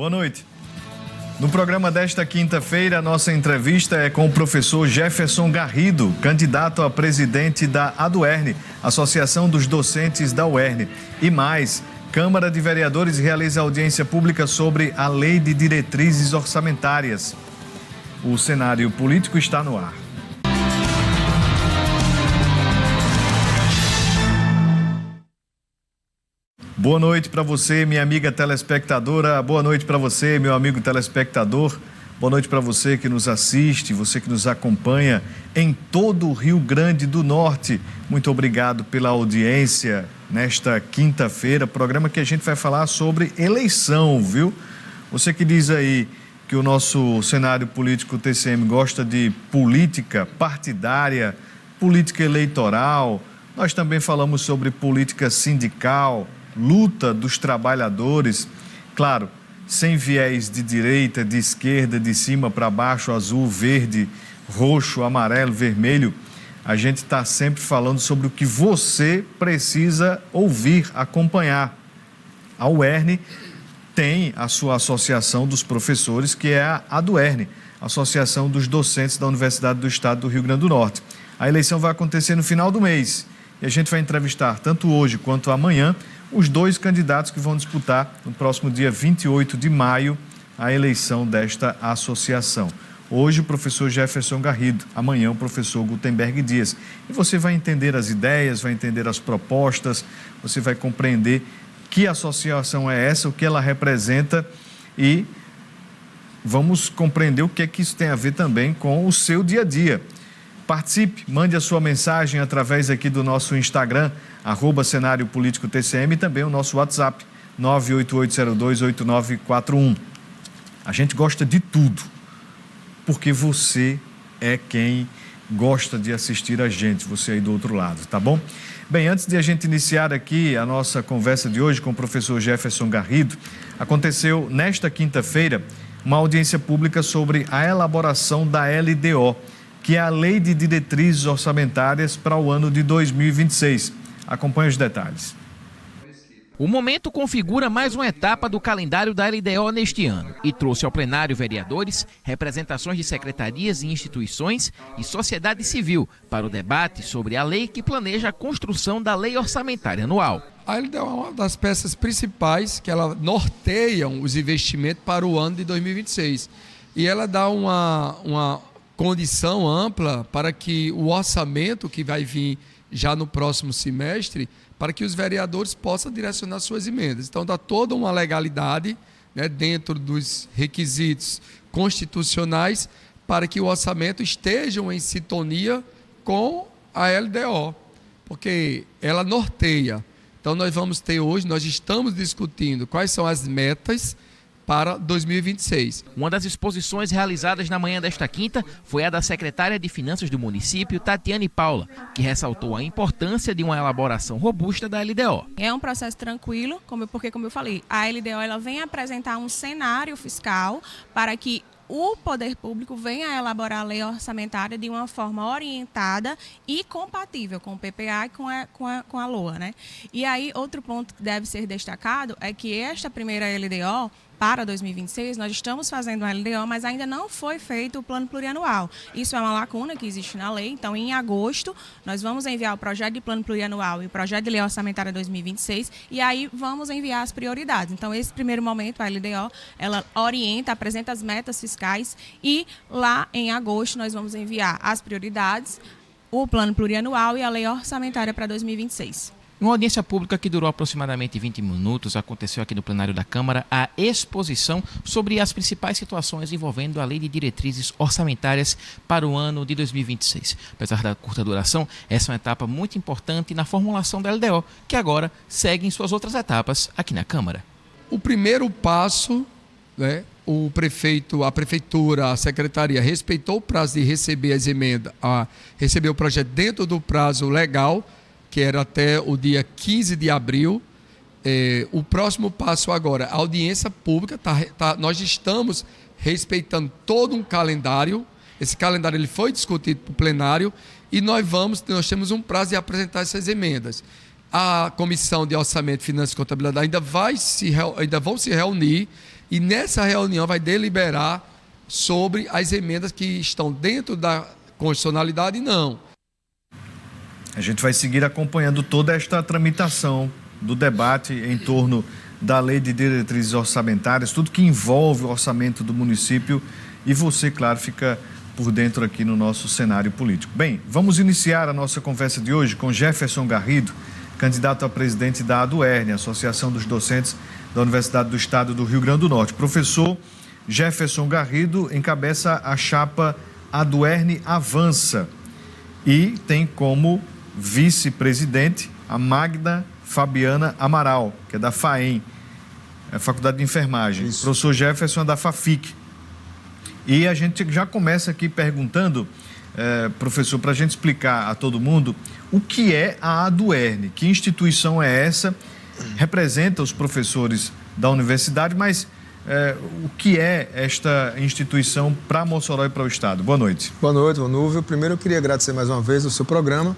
Boa noite. No programa desta quinta-feira, a nossa entrevista é com o professor Jefferson Garrido, candidato a presidente da ADUERN, Associação dos Docentes da UERN. E mais, Câmara de Vereadores realiza audiência pública sobre a Lei de Diretrizes Orçamentárias. O cenário político está no ar. Boa noite para você, minha amiga telespectadora. Boa noite para você, meu amigo telespectador. Boa noite para você que nos assiste, você que nos acompanha em todo o Rio Grande do Norte. Muito obrigado pela audiência nesta quinta-feira, programa que a gente vai falar sobre eleição, viu? Você que diz aí que o nosso cenário político TCM gosta de política partidária, política eleitoral, nós também falamos sobre política sindical, luta dos trabalhadores, claro, sem viés de direita, de esquerda, de cima para baixo, azul, verde, roxo, amarelo, vermelho. A gente está sempre falando sobre o que você precisa ouvir, acompanhar. A UERN tem a sua associação dos professores, que é a ADUERN, Associação dos Docentes da Universidade do Estado do Rio Grande do Norte. A eleição vai acontecer no final do mês e a gente vai entrevistar, tanto hoje quanto amanhã, os dois candidatos que vão disputar no próximo dia 28 de maio a eleição desta associação. Hoje o professor Jefferson Garrido, amanhã o professor Gutenberg Dias. E você vai entender as ideias, vai entender as propostas, você vai compreender que associação é essa, o que ela representa e vamos compreender o que é que isso tem a ver também com o seu dia a dia. Participe, mande a sua mensagem através aqui do nosso Instagram, @Cenário Político TCM, e também o nosso WhatsApp, 988028941. A gente gosta de tudo, porque você é quem gosta de assistir a gente, você aí do outro lado, tá bom? Bem, antes de a gente iniciar aqui a nossa conversa de hoje com o professor Jefferson Garrido, aconteceu nesta quinta-feira uma audiência pública sobre a elaboração da LDO, que é a Lei de Diretrizes Orçamentárias para o ano de 2026. Acompanhe os detalhes. O momento configura mais uma etapa do calendário da LDO neste ano e trouxe ao plenário vereadores, representações de secretarias e instituições e sociedade civil para o debate sobre a lei que planeja a construção da Lei Orçamentária Anual. A LDO é uma das peças principais que ela norteiam os investimentos para o ano de 2026 e ela dá uma condição ampla para que o orçamento que vai vir já no próximo semestre, para que os vereadores possam direcionar suas emendas. Então, dá toda uma legalidade, né, dentro dos requisitos constitucionais para que o orçamento esteja em sintonia com a LDO, porque ela norteia. Então, nós estamos discutindo quais são as metas para 2026. Uma das exposições realizadas na manhã desta quinta foi a da secretária de Finanças do município, Tatiane Paula, que ressaltou a importância de uma elaboração robusta da LDO. É um processo tranquilo, porque como eu falei, a LDO ela vem apresentar um cenário fiscal para que o poder público venha a elaborar a lei orçamentária de uma forma orientada e compatível com o PPA e com a LOA, né? E aí, outro ponto que deve ser destacado é que esta primeira LDO, para 2026, nós estamos fazendo uma LDO, mas ainda não foi feito o plano plurianual. Isso é uma lacuna que existe na lei, então em agosto nós vamos enviar o projeto de plano plurianual e o projeto de lei orçamentária 2026 e aí vamos enviar as prioridades. Então esse primeiro momento, a LDO, ela orienta, apresenta as metas fiscais e lá em agosto nós vamos enviar as prioridades, o plano plurianual e a lei orçamentária para 2026. Uma audiência pública que durou aproximadamente 20 minutos, aconteceu aqui no plenário da Câmara a exposição sobre as principais situações envolvendo a Lei de Diretrizes Orçamentárias para o ano de 2026. Apesar da curta duração, essa é uma etapa muito importante na formulação da LDO, que agora segue em suas outras etapas aqui na Câmara. O primeiro passo, né, a prefeitura, a secretaria respeitou o prazo de receber as emendas, receber o projeto dentro do prazo legal, que era até o dia 15 de abril. O próximo passo agora, a audiência pública, nós estamos respeitando todo um calendário. Esse calendário ele foi discutido para o plenário e nós temos um prazo de apresentar essas emendas. A Comissão de Orçamento, Finanças e Contabilidade ainda vão se reunir e nessa reunião vai deliberar sobre as emendas que estão dentro da constitucionalidade e não. A gente vai seguir acompanhando toda esta tramitação do debate em torno da Lei de Diretrizes Orçamentárias, tudo que envolve o orçamento do município, e você, claro, fica por dentro aqui no nosso cenário político. Bem, vamos iniciar a nossa conversa de hoje com Jefferson Garrido, candidato a presidente da ADUERN, Associação dos Docentes da Universidade do Estado do Rio Grande do Norte. Professor Jefferson Garrido encabeça a chapa ADUERN Avança e tem como vice-presidente a Magda Fabiana Amaral, que é da FAEM, a Faculdade de Enfermagem. Isso. O professor Jefferson é da FAFIC. E a gente já começa aqui perguntando, professor, para a gente explicar a todo mundo o que é a ADUERN, que instituição é essa, representa os professores da universidade, mas o que é esta instituição para Mossoró e para o Estado? Boa noite. Boa noite, Vanúvio. Primeiro eu queria agradecer mais uma vez o seu programa,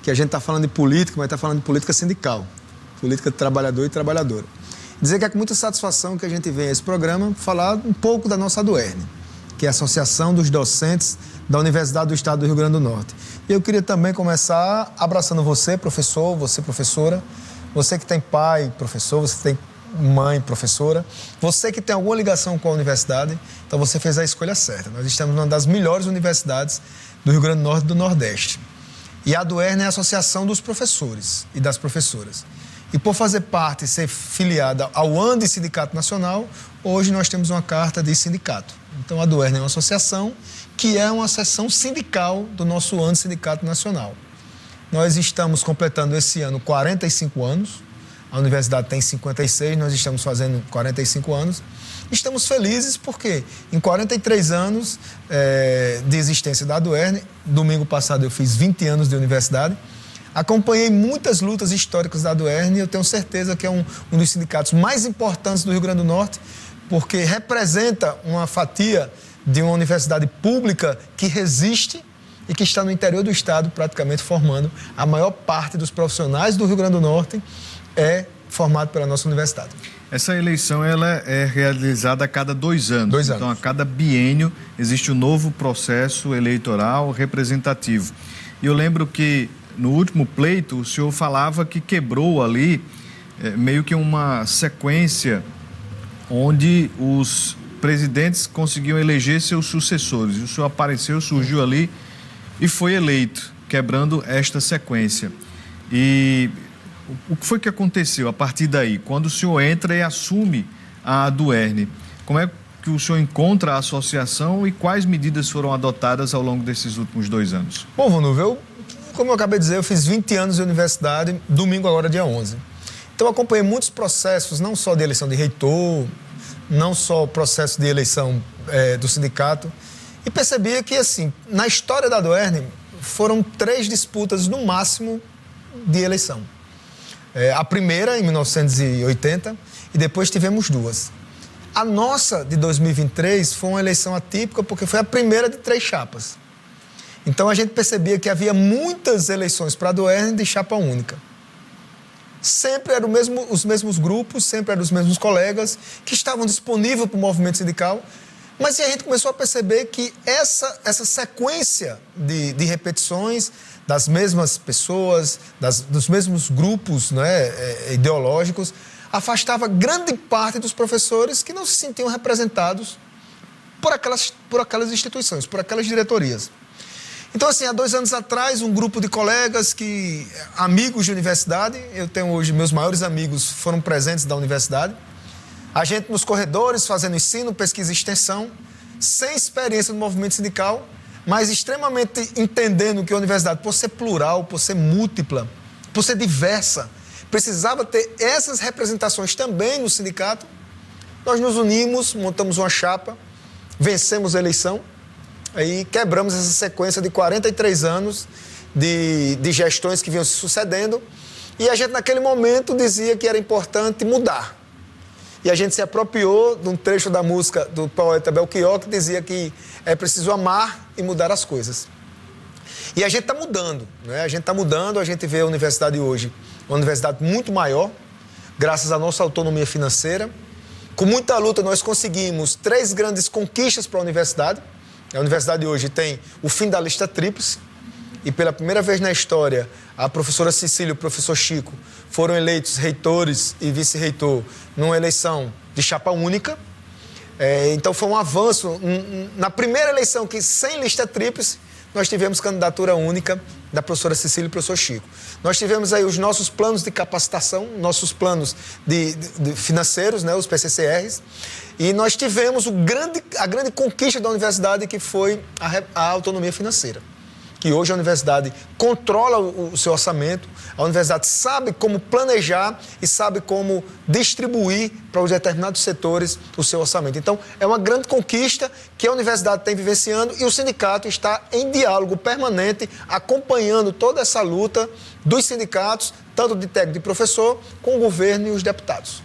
que a gente está falando de política, mas está falando de política sindical, política de trabalhador e trabalhadora. Dizer que é com muita satisfação que a gente vem a esse programa falar um pouco da nossa ADUERN, que é a Associação dos Docentes da Universidade do Estado do Rio Grande do Norte. E eu queria também começar abraçando você, professor, você, professora, você que tem pai, professor, você que tem mãe, professora, você que tem alguma ligação com a universidade, então você fez a escolha certa. Nós estamos numa das melhores universidades do Rio Grande do Norte e do Nordeste. E a ADUERN é a Associação dos Professores e das Professoras. E por fazer parte e ser filiada ao ANDE Sindicato Nacional, hoje nós temos uma carta de sindicato. Então a ADUERN é uma associação que é uma seção sindical do nosso ANDE Sindicato Nacional. Nós estamos completando esse ano 45 anos, a universidade tem 56, nós estamos fazendo 45 anos. Estamos felizes porque em 43 anos de existência da ADUERN, domingo passado eu fiz 20 anos de universidade, acompanhei muitas lutas históricas da ADUERN e eu tenho certeza que é um dos sindicatos mais importantes do Rio Grande do Norte, porque representa uma fatia de uma universidade pública que resiste e que está no interior do estado praticamente formando a maior parte dos profissionais do Rio Grande do Norte é formado pela nossa universidade. Essa eleição ela é realizada a cada 2 anos. 2 anos. Então, a cada biênio existe um novo processo eleitoral representativo. E eu lembro que no último pleito o senhor falava que quebrou ali meio que uma sequência onde os presidentes conseguiam eleger seus sucessores. O senhor apareceu, surgiu ali e foi eleito, quebrando esta sequência. E o que foi que aconteceu a partir daí? Quando o senhor entra e assume a ADUERN, como é que o senhor encontra a associação e quais medidas foram adotadas ao longo desses últimos 2 anos? Bom, Vanúvio, como eu acabei de dizer, eu fiz 20 anos de universidade, domingo agora, dia 11. Então, eu acompanhei muitos processos, não só de eleição de reitor, não só o processo de eleição do sindicato, e percebia que, assim, na história da ADUERN, foram 3 disputas, no máximo, de eleição. A primeira, em 1980, e depois tivemos 2. A nossa, de 2023, foi uma eleição atípica, porque foi a primeira de 3 chapas. Então, a gente percebia que havia muitas eleições para a ADUERN de chapa única. Sempre eram os mesmos grupos, sempre eram os mesmos colegas que estavam disponíveis para o movimento sindical, mas a gente começou a perceber que essa sequência de repetições das mesmas pessoas, dos mesmos grupos, né, ideológicos, afastava grande parte dos professores que não se sentiam representados por aquelas instituições, por aquelas diretorias. Então, assim, há 2 anos atrás, um grupo de colegas amigos de universidade, eu tenho hoje, meus maiores amigos foram presentes da universidade, a gente nos corredores, fazendo ensino, pesquisa e extensão, sem experiência no movimento sindical, mas extremamente entendendo que a universidade, por ser plural, por ser múltipla, por ser diversa, precisava ter essas representações também no sindicato. Nós nos unimos, montamos uma chapa, vencemos a eleição, aí quebramos essa sequência de 43 anos de gestões que vinham se sucedendo, e a gente naquele momento dizia que era importante mudar. E a gente se apropriou de um trecho da música do poeta Belchior, que dizia que é preciso amar e mudar as coisas. E a gente está mudando, né? A gente está mudando, a gente vê a universidade hoje, uma universidade muito maior, graças à nossa autonomia financeira, Com muita luta, nós conseguimos 3 grandes conquistas para a universidade. A universidade hoje tem o fim da lista tríplice e pela primeira vez na história, a professora Cecília e o professor Chico foram eleitos reitores e vice-reitor numa eleição de chapa única. Então foi um avanço. Na primeira eleição, que sem lista tríplice, nós tivemos candidatura única da professora Cecília e do professor Chico. Nós tivemos aí os nossos planos de capacitação, nossos planos de financeiros, né, os PCCRs, e nós tivemos a grande conquista da universidade, que foi a autonomia financeira. Que hoje a universidade controla o seu orçamento, a universidade sabe como planejar e sabe como distribuir para os determinados setores o seu orçamento. Então, é uma grande conquista que a universidade tem vivenciando e o sindicato está em diálogo permanente, acompanhando toda essa luta dos sindicatos, tanto de técnico e de professor, com o governo e os deputados.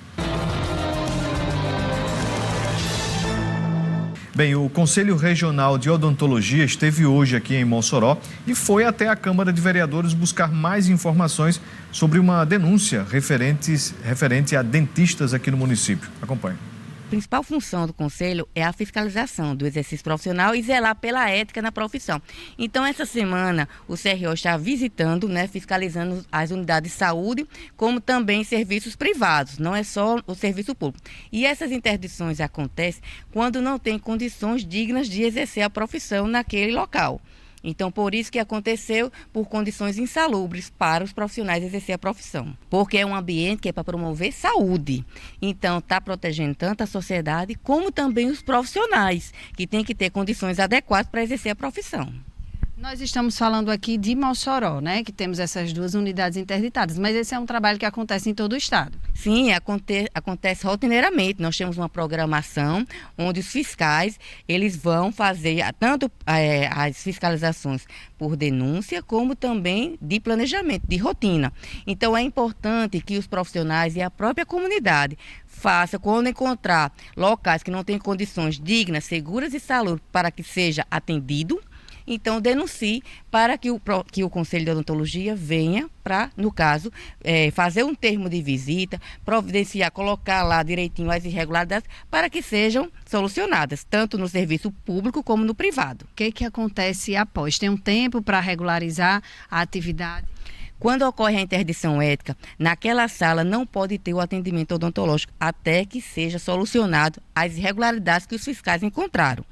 Bem, o Conselho Regional de Odontologia esteve hoje aqui em Mossoró e foi até a Câmara de Vereadores buscar mais informações sobre uma denúncia referente a dentistas aqui no município. Acompanhe. A principal função do Conselho é a fiscalização do exercício profissional e zelar pela ética na profissão. Então, essa semana, o CRO está visitando, fiscalizando as unidades de saúde, como também serviços privados, não é só o serviço público. E essas interdições acontecem quando não tem condições dignas de exercer a profissão naquele local. Então, por isso que aconteceu, por condições insalubres para os profissionais exercer a profissão. Porque é um ambiente que é para promover saúde. Então, está protegendo tanto a sociedade como também os profissionais, que têm que ter condições adequadas para exercer a profissão. Nós estamos falando aqui de Mossoró, que temos essas 2 unidades interditadas, mas esse é um trabalho que acontece em todo o estado. Sim, acontece rotineiramente. Nós temos uma programação onde os fiscais eles vão fazer tanto as fiscalizações por denúncia, como também de planejamento, de rotina. Então, é importante que os profissionais e a própria comunidade faça, quando encontrar locais que não têm condições dignas, seguras e salubres para que seja atendido, então denuncie para que o Conselho de Odontologia venha para, no caso, fazer um termo de visita, providenciar, colocar lá direitinho as irregularidades para que sejam solucionadas, tanto no serviço público como no privado. O que acontece após? Tem um tempo para regularizar a atividade? Quando ocorre a interdição ética, naquela sala não pode ter o atendimento odontológico até que seja solucionado as irregularidades que os fiscais encontraram.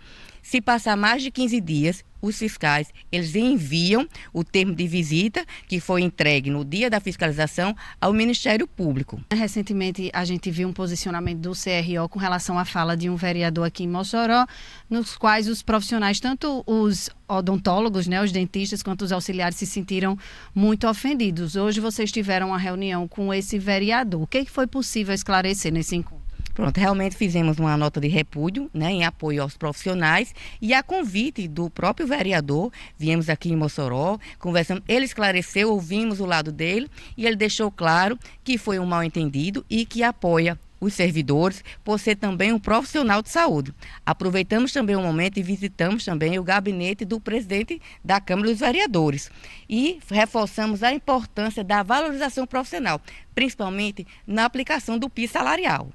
Se passar mais de 15 dias, os fiscais eles enviam o termo de visita, que foi entregue no dia da fiscalização, ao Ministério Público. Recentemente, a gente viu um posicionamento do CRO com relação à fala de um vereador aqui em Mossoró, nos quais os profissionais, tanto os odontólogos, os dentistas, quanto os auxiliares, se sentiram muito ofendidos. Hoje vocês tiveram uma reunião com esse vereador. O que foi possível esclarecer nesse encontro? Pronto, realmente fizemos uma nota de repúdio, em apoio aos profissionais, e a convite do próprio vereador, viemos aqui em Mossoró, conversamos, ele esclareceu, ouvimos o lado dele e ele deixou claro que foi um mal-entendido e que apoia os servidores por ser também um profissional de saúde. Aproveitamos também o momento e visitamos também o gabinete do presidente da Câmara dos Vereadores e reforçamos a importância da valorização profissional, principalmente na aplicação do piso salarial.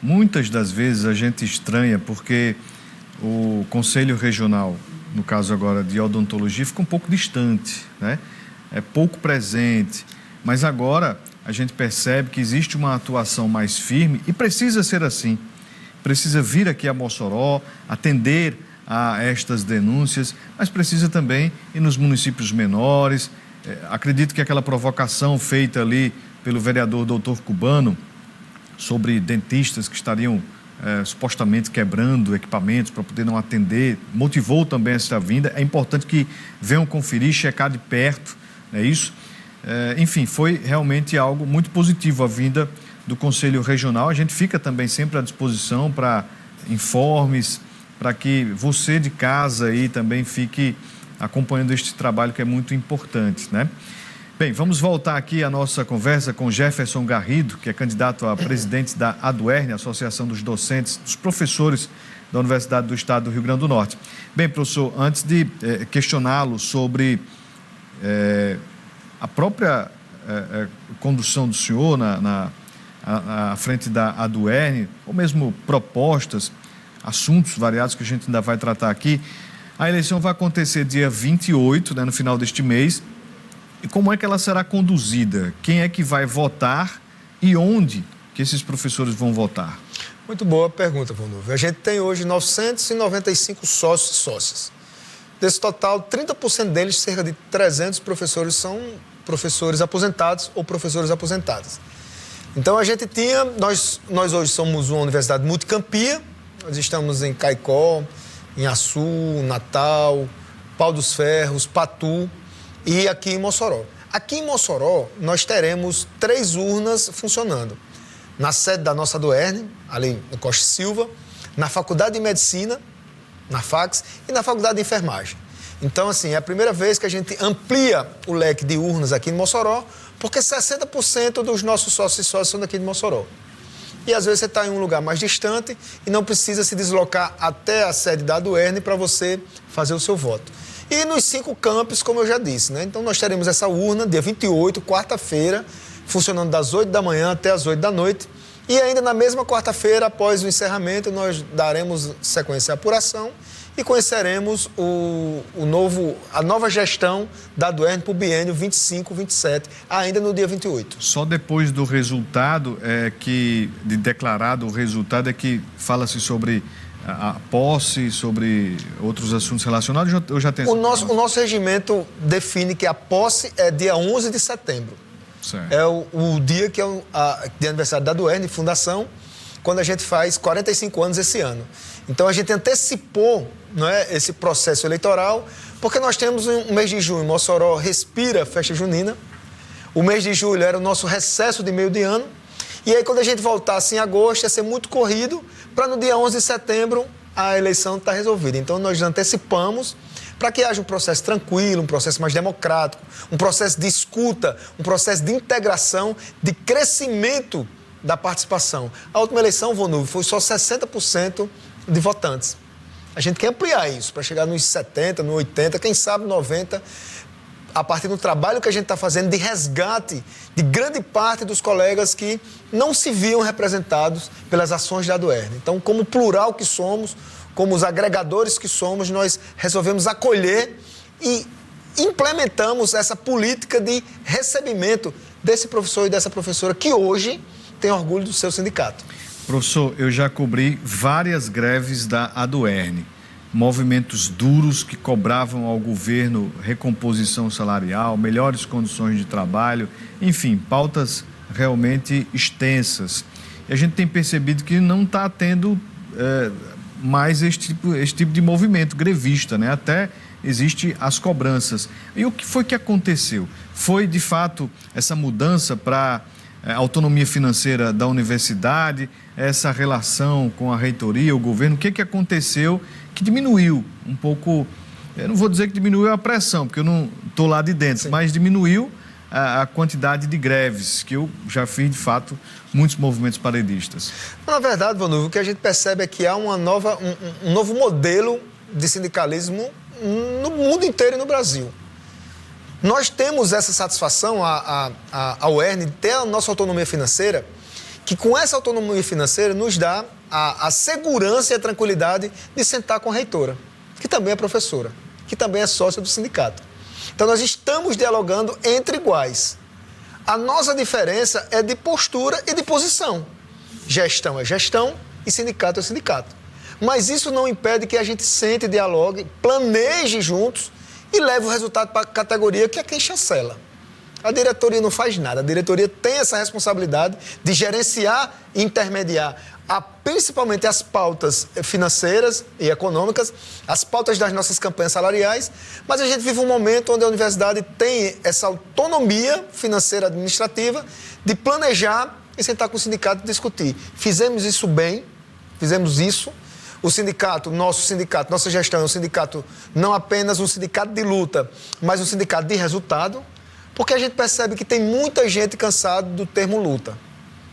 Muitas das vezes a gente estranha porque o Conselho Regional, no caso agora de Odontologia, fica um pouco distante, É pouco presente, mas agora a gente percebe que existe uma atuação mais firme e precisa ser assim. Precisa vir aqui a Mossoró, atender a estas denúncias, mas precisa também ir nos municípios menores. Acredito que aquela provocação feita ali pelo vereador Doutor Cubano, sobre dentistas que estariam supostamente quebrando equipamentos para poder não atender, motivou também essa vinda. É importante que venham conferir, checar de perto, é isso? Enfim, foi realmente algo muito positivo a vinda do Conselho Regional. A gente fica também sempre à disposição para informes, para que você de casa aí também fique acompanhando este trabalho que é muito importante, Bem, vamos voltar aqui a nossa conversa com Jefferson Garrido, que é candidato a presidente da ADUERN, Associação dos Docentes, dos Professores da Universidade do Estado do Rio Grande do Norte. Bem, professor, antes de questioná-lo sobre a própria condução do senhor à frente da ADUERN, ou mesmo propostas, assuntos variados que a gente ainda vai tratar aqui. A eleição vai acontecer dia 28, né, no final deste mês. E como é que ela será conduzida? Quem é que vai votar e onde que esses professores vão votar? Muito boa pergunta, Vonúvio. A gente tem hoje 995 sócios e sócias. Desse total, 30% deles, cerca de 300 professores, são professores aposentados ou professores aposentadas. Então, a gente tinha... Nós hoje somos uma universidade multicampia. Nós estamos em Caicó, em Açu, Natal, Pau dos Ferros, Patu e aqui em Mossoró. Aqui em Mossoró, nós teremos 3 urnas funcionando. Na sede da nossa ADUERN, ali no Costa Silva, na Faculdade de Medicina, na FACS, e na Faculdade de Enfermagem. Então, assim, é a primeira vez que a gente amplia o leque de urnas aqui em Mossoró, porque 60% dos nossos sócios e sócias são daqui de Mossoró. E às vezes você está em um lugar mais distante e não precisa se deslocar até a sede da ADUERN para você fazer o seu voto. E nos 5 campos, como eu já disse, né? Então nós teremos essa urna dia 28, quarta-feira, funcionando das 8 da manhã até as 8 da noite. E ainda na mesma quarta-feira, após o encerramento, nós daremos sequência à apuração e conheceremos a nova gestão da ADUERN para o biênio 25-27, ainda no dia 28. Só depois do resultado, de declarado o resultado, é que fala-se sobre a posse, sobre outros assuntos relacionados, ou já tem... O nosso regimento define que a posse é dia 11 de setembro. Certo. É o dia que é de aniversário da ADUERN, de fundação, quando a gente faz 45 anos esse ano. Então, a gente antecipou, não é, esse processo eleitoral, porque nós temos um mês de junho, Mossoró respira festa junina. O mês de julho era o nosso recesso de meio de ano. E aí, quando a gente voltasse em agosto, ia ser muito corrido, para no dia 11 de setembro a eleição estar resolvida. Então, nós antecipamos para que haja um processo tranquilo, um processo mais democrático, um processo de escuta, um processo de integração, de crescimento da participação. A última eleição, Vonúvio, foi só 60% de votantes. A gente quer ampliar isso para chegar nos 70%, nos 80%, quem sabe 90%, a partir do trabalho que a gente está fazendo de resgate de grande parte dos colegas que não se viam representados pelas ações da ADUERN. Então, como plural que somos, como os agregadores que somos, nós resolvemos acolher e implementamos essa política de recebimento desse professor e dessa professora que hoje tem orgulho do seu sindicato. Professor, eu já cobri várias greves da ADUERN, movimentos duros que cobravam ao governo recomposição salarial, melhores condições de trabalho, enfim, pautas realmente extensas. E a gente tem percebido que não está tendo mais esse tipo de movimento grevista, né? Até existe as cobranças. E o que foi que aconteceu? Foi, de fato, essa mudança para a autonomia financeira da universidade, essa relação com a reitoria, o governo? O que aconteceu que diminuiu um pouco, eu não vou dizer que diminuiu a pressão, porque eu não estou lá de dentro, sim, mas diminuiu a quantidade de greves, que eu já fiz, de fato, muitos movimentos paredistas. Na verdade, Vonúvio, o que a gente percebe é que há um novo modelo de sindicalismo no mundo inteiro e no Brasil. Nós temos essa satisfação, a UERN, de ter a nossa autonomia financeira, que com essa autonomia financeira nos dá a segurança e a tranquilidade de sentar com a reitora, que também é professora, que também é sócia do sindicato. Então, nós estamos dialogando entre iguais. A nossa diferença é de postura e de posição. Gestão é gestão e sindicato é sindicato. Mas isso não impede que a gente sente, dialogue, planeje juntos e leve o resultado para a categoria, que é quem chancela. A diretoria não faz nada. A diretoria tem essa responsabilidade de gerenciar e intermediar principalmente as pautas financeiras e econômicas, as pautas das nossas campanhas salariais, mas a gente vive um momento onde a universidade tem essa autonomia financeira administrativa de planejar e sentar com o sindicato e discutir. Fizemos isso bem, fizemos isso. O sindicato, nossa gestão é um sindicato, não apenas um sindicato de luta, mas um sindicato de resultado, porque a gente percebe que tem muita gente cansada do termo luta.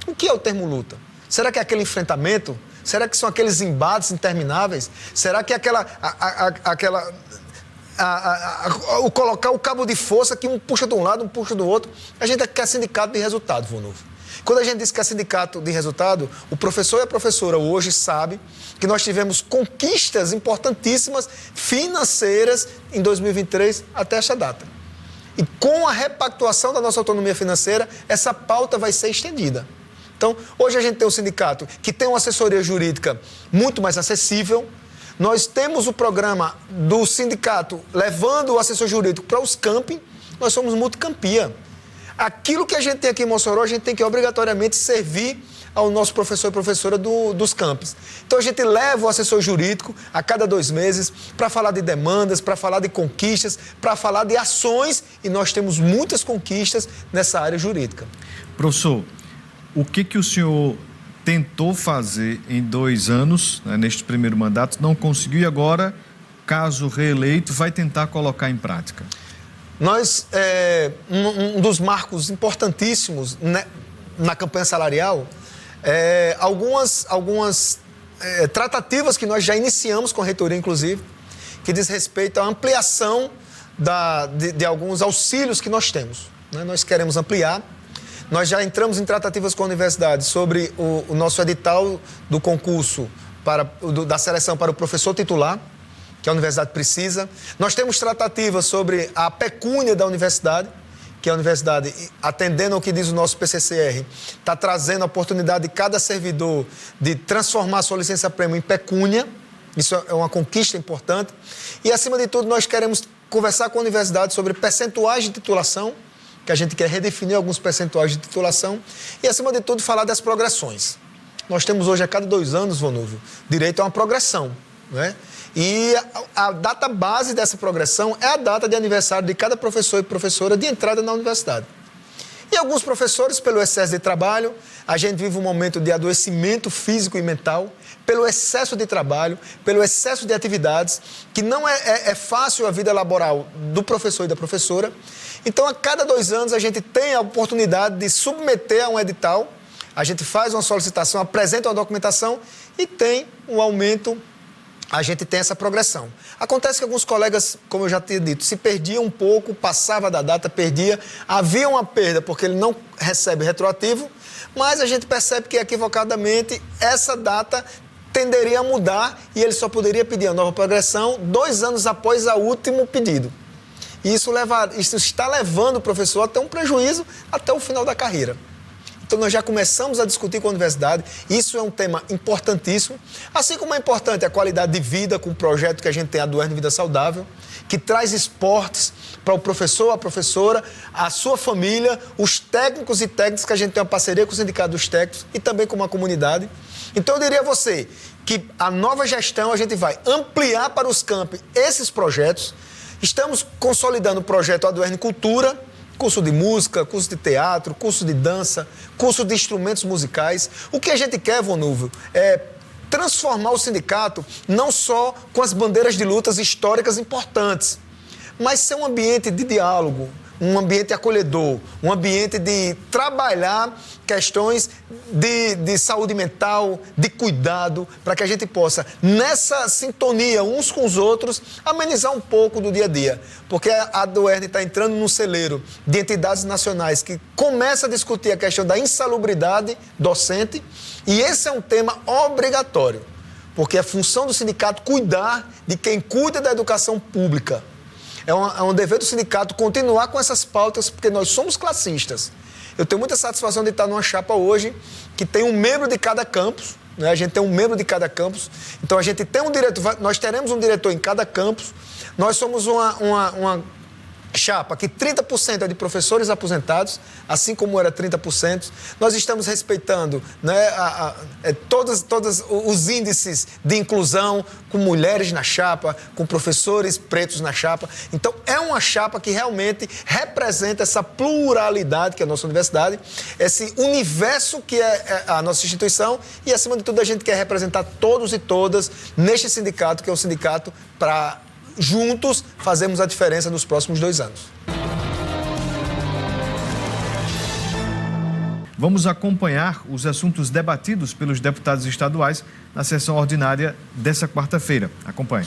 O que é o termo luta? Será que é aquele enfrentamento? Será que são aqueles embates intermináveis? Será que é o colocar o cabo de força que um puxa de um lado, um puxa do outro? A gente quer sindicato de resultado, Vonúvio. Quando a gente diz que é sindicato de resultado, o professor e a professora hoje sabem que nós tivemos conquistas importantíssimas financeiras em 2023 até esta data. E com a repactuação da nossa autonomia financeira, essa pauta vai ser estendida. Então, hoje a gente tem um sindicato que tem uma assessoria jurídica muito mais acessível. Nós temos o programa do sindicato levando o assessor jurídico para os camping. Nós somos multicampia. Aquilo que a gente tem aqui em Mossoró, a gente tem que obrigatoriamente servir ao nosso professor e professora dos campos. Então a gente leva o assessor jurídico a cada 2 meses para falar de demandas, para falar de conquistas, para falar de ações, e nós temos muitas conquistas nessa área jurídica. Professor, o que o senhor tentou fazer em 2 anos, né, neste primeiro mandato, não conseguiu, e agora, caso reeleito, vai tentar colocar em prática? Nós, um dos marcos importantíssimos, né, na campanha salarial, algumas tratativas que nós já iniciamos com a reitoria, inclusive, que diz respeito à ampliação de alguns auxílios que nós temos, né? Nós queremos ampliar. Nós já entramos em tratativas com a universidade sobre o nosso edital do concurso da seleção para o professor titular, que a universidade precisa. Nós temos tratativas sobre a pecúnia da universidade, que a universidade, atendendo ao que diz o nosso PCCR, está trazendo a oportunidade de cada servidor de transformar a sua licença-prêmio em pecúnia. Isso é uma conquista importante. E, acima de tudo, nós queremos conversar com a universidade sobre percentuais de titulação, que a gente quer redefinir alguns percentuais de titulação. E, acima de tudo, falar das progressões. Nós temos hoje, a cada 2 anos, Vonúvio, direito a uma progressão, né? E a data base dessa progressão é a data de aniversário de cada professor e professora de entrada na universidade. E alguns professores, pelo excesso de trabalho, a gente vive um momento de adoecimento físico e mental, pelo excesso de trabalho, pelo excesso de atividades, que não é fácil a vida laboral do professor e da professora. Então, a cada 2 anos, a gente tem a oportunidade de submeter a um edital, a gente faz uma solicitação, apresenta uma documentação e tem um aumento. A gente tem essa progressão. Acontece que alguns colegas, como eu já tinha dito, se perdiam um pouco, passava da data, perdia. Havia uma perda porque ele não recebe retroativo, mas a gente percebe que, equivocadamente, essa data tenderia a mudar e ele só poderia pedir a nova progressão 2 anos após o último pedido. E isso está levando o professor a ter um prejuízo até o final da carreira. Então, nós já começamos a discutir com a universidade. Isso é um tema importantíssimo. Assim como é importante a qualidade de vida com o projeto que a gente tem, a Duerno Vida Saudável, que traz esportes para o professor, a professora, a sua família, os técnicos e técnicas, que a gente tem uma parceria com o Sindicato dos Técnicos e também com a comunidade. Então, eu diria a você que a nova gestão, a gente vai ampliar para os campi esses projetos. Estamos consolidando o projeto Aduerne Cultura, curso de música, curso de teatro, curso de dança, curso de instrumentos musicais. O que a gente quer, Vonúvio, é transformar o sindicato não só com as bandeiras de lutas históricas importantes, mas ser um ambiente de diálogo, um ambiente acolhedor, um ambiente de trabalhar questões de saúde mental, de cuidado, para que a gente possa, nessa sintonia uns com os outros, amenizar um pouco do dia a dia. Porque a Duerno está entrando num celeiro de entidades nacionais que começa a discutir a questão da insalubridade docente, e esse é um tema obrigatório, porque é função do sindicato cuidar de quem cuida da educação pública. É um dever do sindicato continuar com essas pautas, porque nós somos classistas. Eu tenho muita satisfação de estar numa chapa hoje que tem um membro de cada campus, né? A gente tem um membro de cada campus. Então, a gente tem um diretor, nós teremos um diretor em cada campus. Nós somos uma chapa que 30% é de professores aposentados, assim como era 30%. Nós estamos respeitando, né, todos os índices de inclusão, com mulheres na chapa, com professores pretos na chapa. Então, é uma chapa que realmente representa essa pluralidade que é a nossa universidade, esse universo que é a nossa instituição, e, acima de tudo, a gente quer representar todos e todas neste sindicato, que é um sindicato para juntos fazemos a diferença nos próximos 2 anos. Vamos acompanhar os assuntos debatidos pelos deputados estaduais na sessão ordinária dessa quarta-feira. Acompanhe.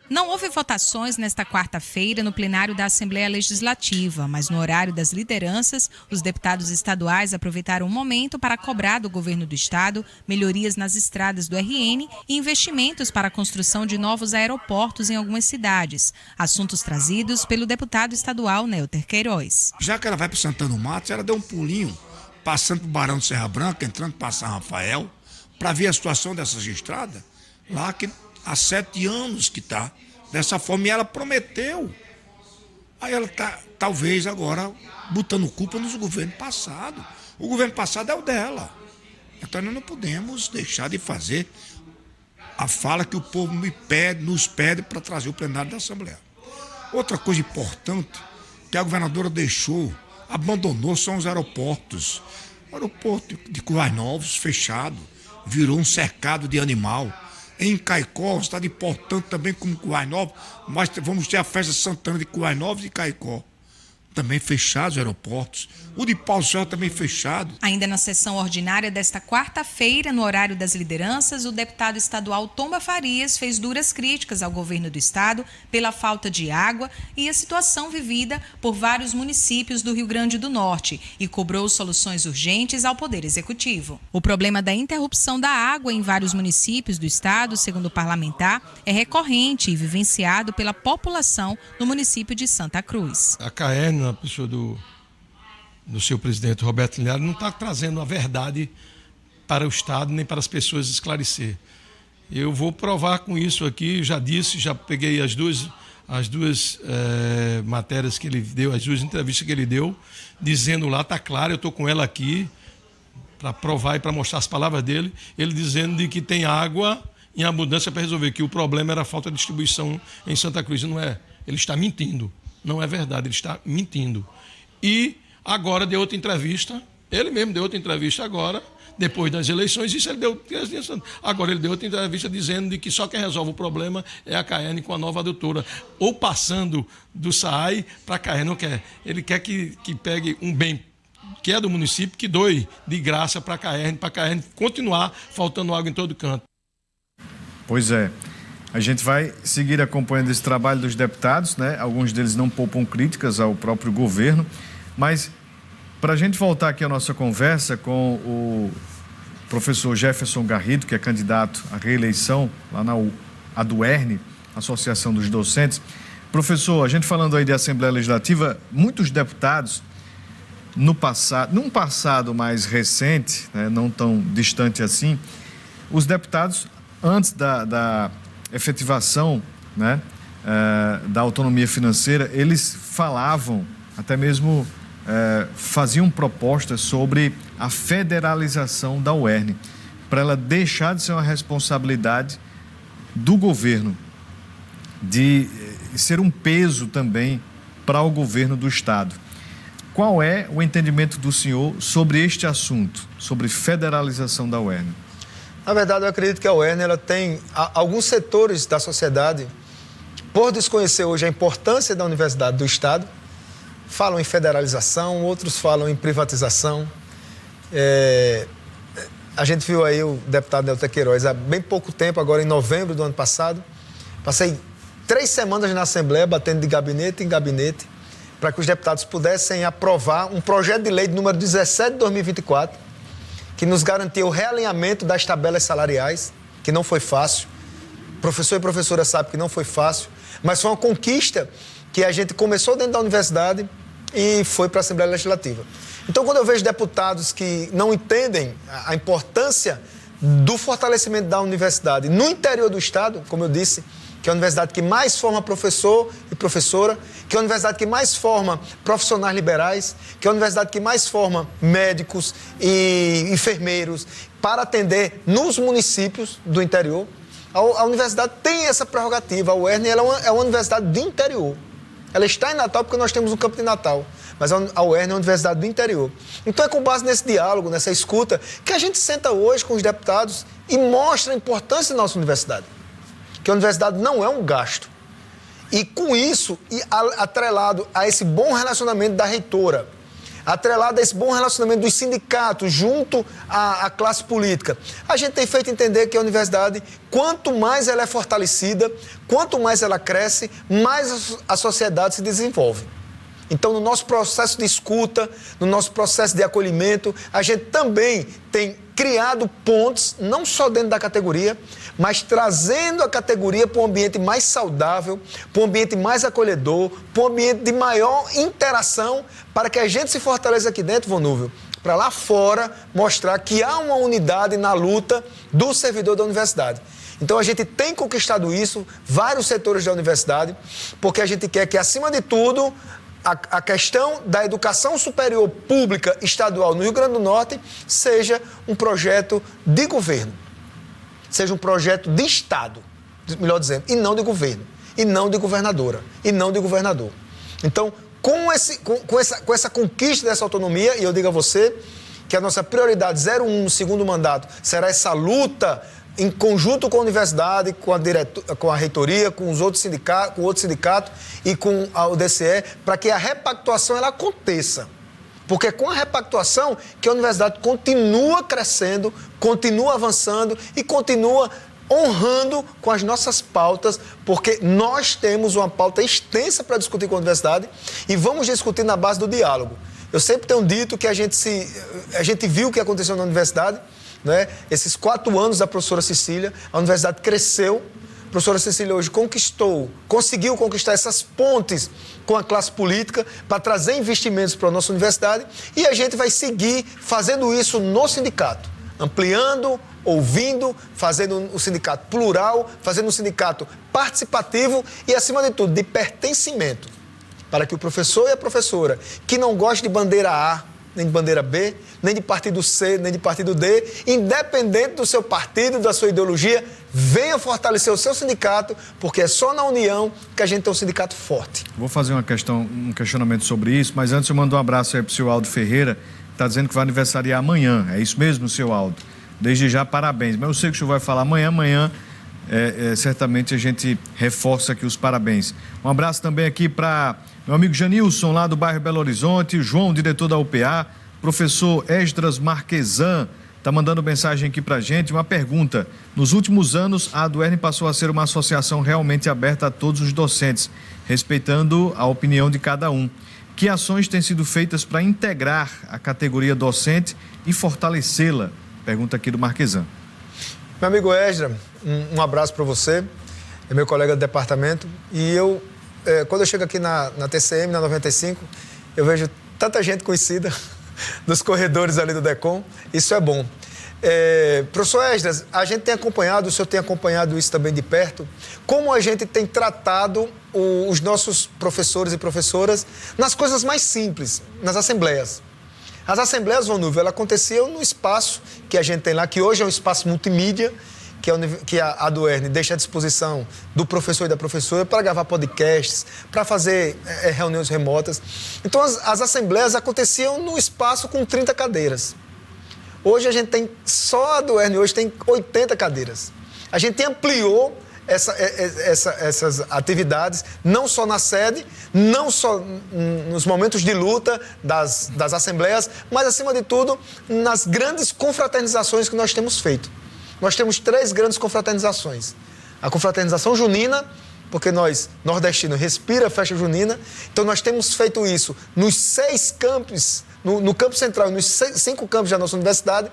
Não houve votações nesta quarta-feira no plenário da Assembleia Legislativa, mas no horário das lideranças, os deputados estaduais aproveitaram o momento para cobrar do governo do estado melhorias nas estradas do RN e investimentos para a construção de novos aeroportos em algumas cidades. Assuntos trazidos pelo deputado estadual Nélter Queiroz. Já que ela vai para Santana do Mato, ela deu um pulinho, passando para o Barão de Serra Branca, entrando para São Rafael, para ver a situação dessas estradas, lá que há 7 anos que está dessa forma, e ela prometeu. Aí ela está, talvez agora, botando culpa nos governos passados. O governo passado é o dela. Então nós não podemos deixar de fazer a fala que o povo nos pede para trazer o plenário da Assembleia. Outra coisa importante que a governadora abandonou, são os aeroportos. O aeroporto de Currais Novos, fechado, virou um cercado de animal. Em Caicó, cidade importante também como Currais Novos, mas vamos ter a festa Santana de Currais Novos e Caicó. Também fechados os aeroportos. O de Paulo Serra também fechado. Ainda na sessão ordinária desta quarta-feira, no horário das lideranças, o deputado estadual Tomba Farias fez duras críticas ao governo do estado pela falta de água e a situação vivida por vários municípios do Rio Grande do Norte e cobrou soluções urgentes ao Poder Executivo. O problema da interrupção da água em vários municípios do estado, segundo o parlamentar, é recorrente e vivenciado pela população no município de Santa Cruz. A CAERN, na pessoa do seu presidente Roberto Linhares, não está trazendo a verdade para o Estado nem para as pessoas esclarecer. Eu vou provar com isso aqui, já peguei as duas matérias que ele deu, as 2 entrevistas que ele deu, dizendo lá, está claro, eu estou com ela aqui para provar e para mostrar as palavras dele, ele dizendo de que tem água em abundância para resolver, que o problema era a falta de distribuição em Santa Cruz. Não é, ele está mentindo. Não é verdade, ele está mentindo. E agora deu outra entrevista, ele mesmo deu outra entrevista agora, depois das eleições, isso ele deu. Agora ele deu outra entrevista dizendo de que só quem resolve o problema é a CAERN com a nova adutora, ou passando do SAAI para a CAERN, não quer. Ele quer que pegue um bem que é do município, que doe de graça para a CAERN continuar faltando água em todo canto. Pois é. A gente vai seguir acompanhando esse trabalho dos deputados, né? Alguns deles não poupam críticas ao próprio governo, mas para a gente voltar aqui à nossa conversa com o professor Jefferson Garrido, que é candidato à reeleição lá na ADUERN, Associação dos Docentes. Professor, a gente falando aí de Assembleia Legislativa, muitos deputados, num passado mais recente, né, não tão distante assim, os deputados, antes da efetivação, né, da autonomia financeira, eles falavam, até mesmo faziam propostas sobre a federalização da UERN, para ela deixar de ser uma responsabilidade do governo, de ser um peso também para o governo do estado. Qual é o entendimento do senhor sobre este assunto, sobre federalização da UERN? Na verdade, eu acredito que a UERN ela tem alguns setores da sociedade, por desconhecer hoje a importância da Universidade do Estado, falam em federalização, outros falam em privatização. A gente viu aí o deputado Nélter Queiroz há bem pouco tempo, agora em novembro do ano passado. Passei 3 semanas na Assembleia, batendo de gabinete em gabinete, para que os deputados pudessem aprovar um projeto de lei de número 17 de 2024, que nos garantiu o realinhamento das tabelas salariais, que não foi fácil. Professor e professora sabem que não foi fácil, mas foi uma conquista que a gente começou dentro da universidade e foi para a Assembleia Legislativa. Então, quando eu vejo deputados que não entendem a importância do fortalecimento da universidade no interior do Estado, como eu disse, que é a universidade que mais forma professor e professora, que é a universidade que mais forma profissionais liberais, que é a universidade que mais forma médicos e enfermeiros para atender nos municípios do interior. A universidade tem essa prerrogativa. A UERN ela é uma universidade de interior. Ela está em Natal porque nós temos um campo de Natal, mas a UERN é uma universidade do interior. Então é com base nesse diálogo, nessa escuta, que a gente senta hoje com os deputados e mostra a importância da nossa universidade. Que a universidade não é um gasto. E com isso, e atrelado a esse bom relacionamento da reitora, atrelado a esse bom relacionamento dos sindicatos junto à classe política, a gente tem feito entender que a universidade, quanto mais ela é fortalecida, quanto mais ela cresce, mais a sociedade se desenvolve. Então, no nosso processo de escuta, no nosso processo de acolhimento, a gente também tem criado pontes, não só dentro da categoria, mas trazendo a categoria para um ambiente mais saudável, para um ambiente mais acolhedor, para um ambiente de maior interação, para que a gente se fortaleça aqui dentro, Vonúvio, para lá fora mostrar que há uma unidade na luta do servidor da universidade. Então, a gente tem conquistado isso, vários setores da universidade, porque a gente quer que, acima de tudo, a questão da educação superior pública estadual no Rio Grande do Norte seja um projeto de governo, seja um projeto de Estado, melhor dizendo, e não de governo, e não de governadora, e não de governador. Então, com essa conquista dessa autonomia, e eu digo a você que a nossa prioridade 01 no segundo mandato será essa luta em conjunto com a universidade, com a reitoria, com os outros sindicatos, com o outro sindicato e com o DCE, para que a repactuação ela aconteça. Porque é com a repactuação que a universidade continua crescendo, continua avançando e continua honrando com as nossas pautas, porque nós temos uma pauta extensa para discutir com a universidade e vamos discutir na base do diálogo. Eu sempre tenho dito que a gente viu o que aconteceu na universidade, né? Esses 4 anos da professora Cecília, a universidade cresceu. A professora Cecília hoje conseguiu conquistar essas pontes com a classe política para trazer investimentos para a nossa universidade e a gente vai seguir fazendo isso no sindicato, ampliando, ouvindo, fazendo um sindicato plural, fazendo um sindicato participativo e, acima de tudo, de pertencimento, para que o professor e a professora que não gostam de bandeira A, nem de bandeira B, nem de partido C, nem de partido D, independente do seu partido, da sua ideologia, venha fortalecer o seu sindicato, porque é só na união que a gente tem um sindicato forte. Vou fazer um questionamento sobre isso, mas antes eu mando um abraço aí para o seu Aldo Ferreira, que está dizendo que vai aniversariar amanhã. É isso mesmo, seu Aldo? Desde já, parabéns. Mas eu sei que o senhor vai falar amanhã, certamente a gente reforça aqui os parabéns. Um abraço também aqui para meu amigo Janilson, lá do bairro Belo Horizonte, João, diretor da UPA, professor Esdras Marquesan, está mandando mensagem aqui para a gente, uma pergunta. Nos últimos anos, a ADUERN passou a ser uma associação realmente aberta a todos os docentes, respeitando a opinião de cada um. Que ações têm sido feitas para integrar a categoria docente e fortalecê-la? Pergunta aqui do Marquesan. Meu amigo Esdras, um abraço para você, é meu colega do departamento, e eu, quando eu chego aqui na TCM, na 95, eu vejo tanta gente conhecida nos corredores ali do DECOM, isso é bom. Professor Esdras, a gente tem acompanhado, o senhor tem acompanhado isso também de perto, como a gente tem tratado os nossos professores e professoras nas coisas mais simples, nas assembleias. As assembleias, Vonúvio, ela aconteciam no espaço que a gente tem lá, que hoje é um espaço multimídia, que a ADUERN deixa à disposição do professor e da professora para gravar podcasts, para fazer reuniões remotas. Então, as assembleias aconteciam no espaço com 30 cadeiras. Hoje a gente tem, só a ADUERN hoje tem 80 cadeiras. A gente ampliou essas atividades, não só na sede, não só nos momentos de luta das assembleias, mas, acima de tudo, nas grandes confraternizações que nós temos feito. Nós temos 3 grandes confraternizações. A confraternização junina, porque nós, nordestinos, respira a festa junina, então nós temos feito isso nos 6 campos, no campo central, nos 5 campos da nossa universidade.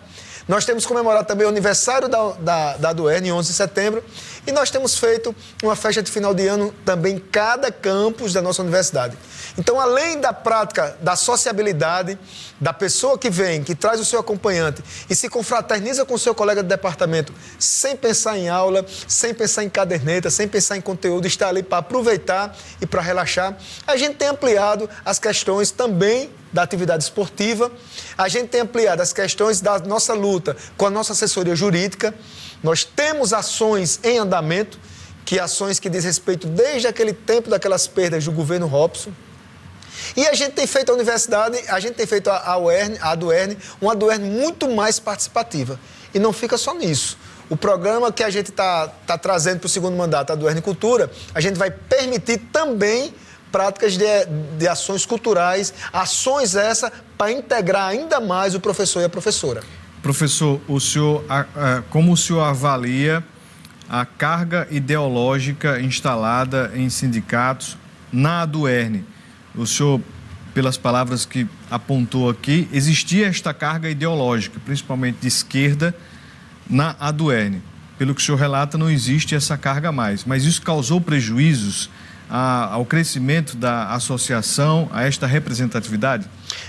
Nós temos comemorado também o aniversário da ADUERN, em 11 de setembro, e nós temos feito uma festa de final de ano também em cada campus da nossa universidade. Então, além da prática da sociabilidade, da pessoa que vem, que traz o seu acompanhante e se confraterniza com o seu colega de departamento, sem pensar em aula, sem pensar em caderneta, sem pensar em conteúdo, está ali para aproveitar e para relaxar, a gente tem ampliado as questões também da atividade esportiva, a gente tem ampliado as questões da nossa luta com a nossa assessoria jurídica. Nós temos ações em andamento, ações que diz respeito desde aquele tempo daquelas perdas do governo Robson. E a gente tem feito a universidade, a gente tem feito a ADUERN, uma ADUERN muito mais participativa. E não fica só nisso. O programa que a gente está trazendo para o segundo mandato, a ADUERN Cultura, a gente vai permitir também práticas de ações culturais, ações essas para integrar ainda mais o professor e a professora. Professor, como o senhor avalia a carga ideológica instalada em sindicatos na ADUERN? O senhor, pelas palavras que apontou aqui, existia esta carga ideológica, principalmente de esquerda, na ADUERN. Pelo que o senhor relata, não existe essa carga mais, mas isso causou prejuízos ao crescimento da associação, a esta representatividade?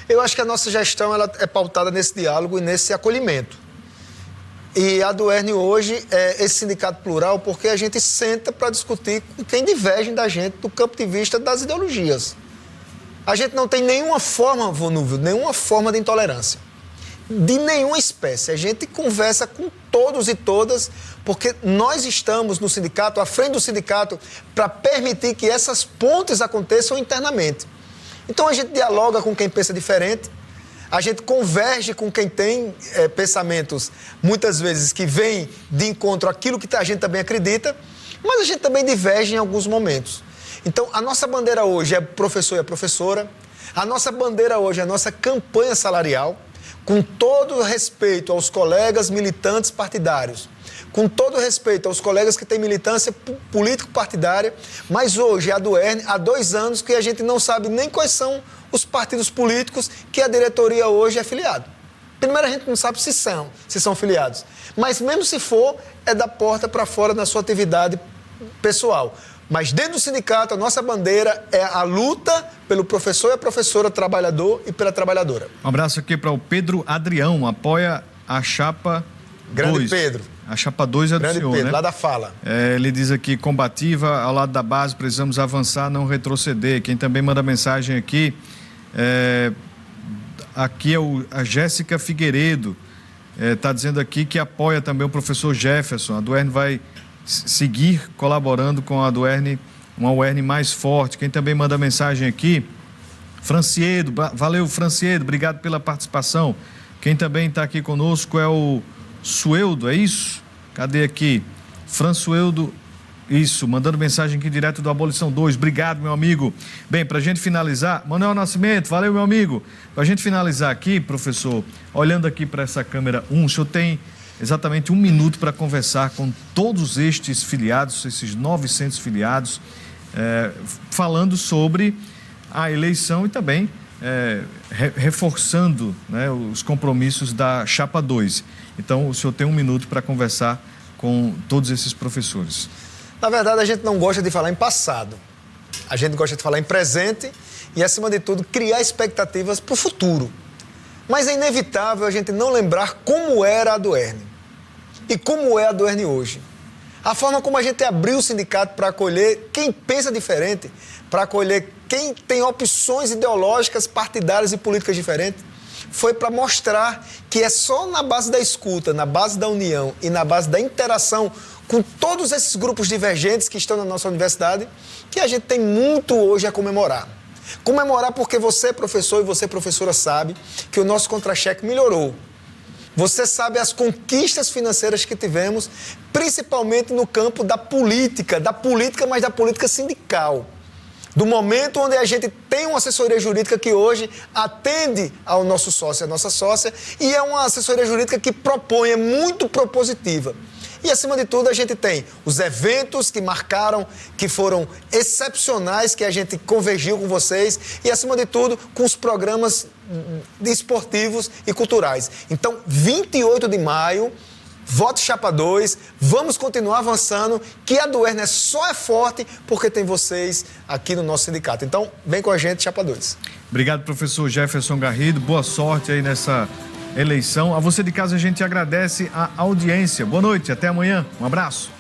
Eu acho que a nossa gestão ela é pautada nesse diálogo e nesse acolhimento. E a ADUERN hoje é esse sindicato plural porque a gente senta para discutir com quem diverge da gente do campo de vista das ideologias. A gente não tem nenhuma forma, Vonúvio, nenhuma forma de intolerância. De nenhuma espécie. A gente conversa com todos e todas, porque nós estamos no sindicato, à frente do sindicato, para permitir que essas pontes aconteçam internamente. Então a gente dialoga com quem pensa diferente, a gente converge com quem tem pensamentos, muitas vezes, que vêm de encontro àquilo que a gente também acredita, mas a gente também diverge em alguns momentos. Então a nossa bandeira hoje é professor e a professora, a nossa bandeira hoje é a nossa campanha salarial, com todo respeito aos colegas militantes partidários, com todo respeito aos colegas que têm militância político-partidária, mas hoje a ADUERN, há 2 anos que a gente não sabe nem quais são os partidos políticos que a diretoria hoje é filiada. Primeiro, a gente não sabe se são filiados, mas mesmo se for, é da porta para fora na sua atividade pessoal. Mas dentro do sindicato, a nossa bandeira é a luta pelo professor e a professora, trabalhador e pela trabalhadora. Um abraço aqui para o Pedro Adrião, apoia a chapa 2. Grande Pedro. A chapa 2 é do Grande senhor, Pedro, né? lá da fala. Ele diz aqui, combativa, ao lado da base, precisamos avançar, não retroceder. Quem também manda mensagem aqui, aqui é a Jéssica Figueiredo, está dizendo aqui que apoia também o professor Jefferson. A ADUERN vai seguir colaborando com a ADUERN, uma UERN mais forte. Quem também manda mensagem aqui, Franciedo, valeu Franciedo, obrigado pela participação. Quem também está aqui conosco é o Sueldo, é isso? Cadê aqui? Fransueldo, isso, mandando mensagem aqui direto do Abolição 2, obrigado meu amigo. Bem, para a gente finalizar, Manuel Nascimento, valeu meu amigo. Para a gente finalizar aqui, professor, olhando aqui para essa câmera 1, o senhor tem exatamente 1 minuto para conversar com todos estes filiados, esses 900 filiados, falando sobre a eleição e também reforçando, né, os compromissos da Chapa 2. Então, o senhor tem 1 minuto para conversar com todos esses professores. Na verdade, a gente não gosta de falar em passado. A gente gosta de falar em presente e, acima de tudo, criar expectativas para o futuro. Mas é inevitável a gente não lembrar como era a ADUERN e como é a ADUERN hoje. A forma como a gente abriu o sindicato para acolher quem pensa diferente, para acolher quem tem opções ideológicas, partidárias e políticas diferentes, foi para mostrar que é só na base da escuta, na base da união e na base da interação com todos esses grupos divergentes que estão na nossa universidade que a gente tem muito hoje a comemorar. Comemorar porque você, professor, e você, professora, sabe que o nosso contra-cheque melhorou. Você sabe as conquistas financeiras que tivemos, principalmente no campo da política, mas da política sindical. Do momento onde a gente tem uma assessoria jurídica que hoje atende ao nosso sócio, à nossa sócia, e é uma assessoria jurídica que propõe, é muito propositiva. E, acima de tudo, a gente tem os eventos que marcaram, que foram excepcionais, que a gente convergiu com vocês, e, acima de tudo, com os programas esportivos e culturais. Então, 28 de maio, voto Chapa 2, vamos continuar avançando, que a ADUERN só é forte porque tem vocês aqui no nosso sindicato. Então, vem com a gente, Chapa 2. Obrigado, professor Jefferson Garrido, boa sorte aí nessa eleição. A você de casa, a gente agradece a audiência. Boa noite, até amanhã. Um abraço.